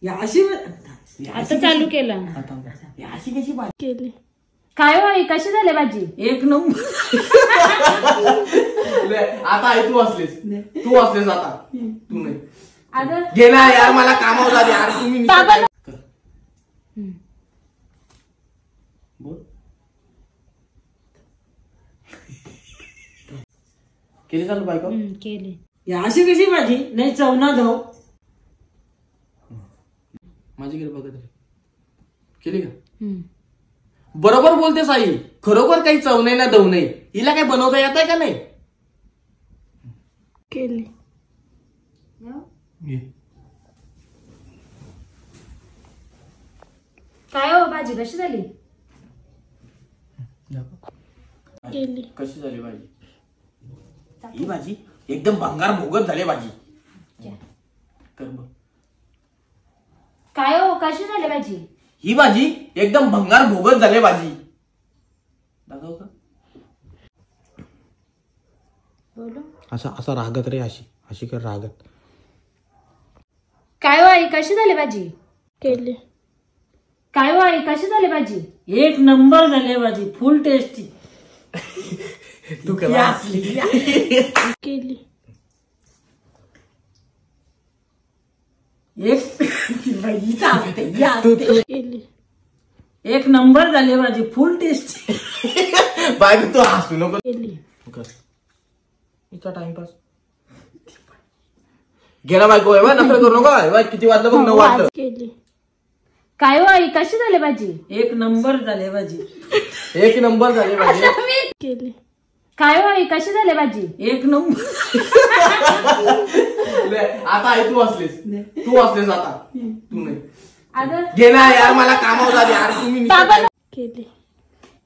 आता चालू केलं. अशी कशी भाजी केली काय हो आई, कशी झाली भाजी? एक नंबर. आता आई तू असलेस आता तू नाही अगं गेला यार, मला कामावर झाली यार. तुम्ही बोल केली चालू बायको केली. अशी कशी भाजी नाही चवना जाऊ. माझी गेली बघत केली का? बरोबर बोलतेस आई, खरोखर काही चव नाही ना दव नाही. हिला काही बनवता येत आहे का नाही? केली काय हो, भाजी कशी झाली? केली. कशी झाली भाजी? ही भाजी एकदम भंगार भोगत झाली भाजी. कर बघ. काय हो, कशी झाली भाजी? ही भाजी एकदम भंगार भोगत झाली भाजी. दाखव का? बोलो असा रागत रे, अशी कर रागत. काय हो आई, कशी झाली भाजी? केली. काय हो आई, कशी झाली भाजी? एक नंबर झाली भाजी, फुल टेस्टी. तू केला केली. केली. एक नंबर झाली भाजी, फुल टेस्टी. बायको तू हसू नको. केली. इथं टाइमपास गेला बायको. नंतर करू नका. किती वाजलं बघ? 9 वाजलं. केली. काय हो आई, कशी झाली भाजी? एक नंबर झाली भाजी. एक नंबर झाली भाजी. केली. काय हो आई, कशी झाली भाजी? एक नंबर. आता आई तू असलेस आता तू नाही. अगं गेला यार, मला कामावर झाली यार. तुम्ही केली.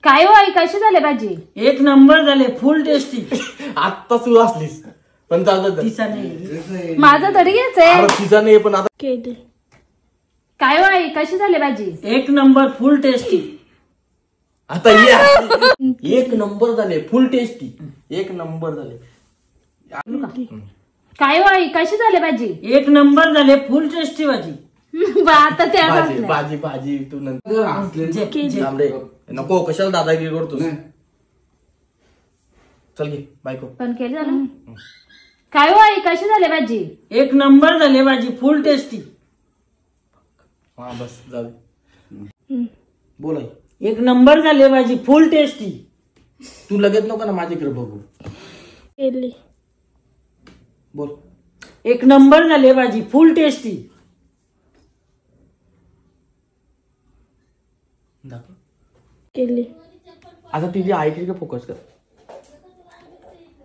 काय हो आई, कशी झाली भाजी? एक नंबर झाले, फुल टेस्टी. आता तू असलीस पण चालत तिचा नाही, माझा तरी घ्यायच आहे. तिचा नाही पण आता. केली. काय हो आई, कशी झाली भाजी? एक नंबर, फुल टेस्टी. आता एक नंबर झाले, फुल टेस्टी. एक नंबर झाले. काय हो आई, कशी झाली भाजी? एक नंबर झाले, फुल टेस्टी भाजी. आता त्या भाजी तू नंतर नको. कशाला दादागिरी करतोस? चल घे बायको. पण केली झालं. काय हो आई, कशी झाली भाजी? एक नंबर झाले भाजी, फुल टेस्टी. हा बस जाऊ. बोल आई. एक नंबर झाले भाजी, फुल टेस्टी. तू लगेच नको ना माझ्याकडे बघू. केली. बोल. एक नंबर झाले भाजी, फुल टेस्टी. दाखव. केली. आता तिची आईकडे फोकस कर.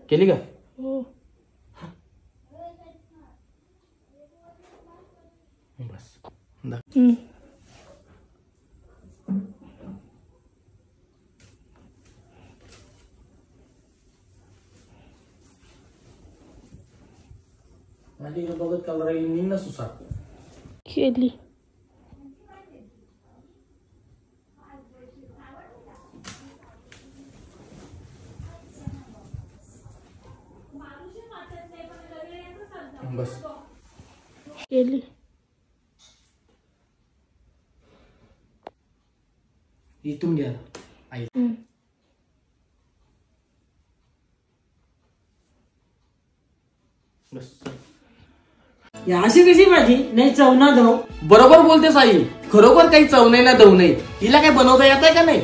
केली का? हो. बस. माझ्याकडे बघत काल राहील निन्न सुसार. केली. बस. केली. इथून घ्या आई. बस. अशी कशी भाजी नाही चवना जाऊ. बरोबर बोलतेस आई, खरोखर काही चव नाही ना दव नाही. हिला काही बनवता येत आहे का नाही?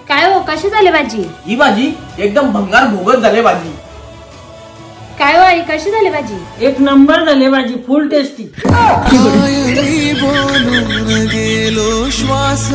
काय हो, कशी झाली भाजी? ही भाजी एकदम भंगार भोगत झाली भाजी. काय हो आई, कशी झाली भाजी? एक नंबर झाली भाजी, फुल टेस्टी. बोलून गेलो श्वास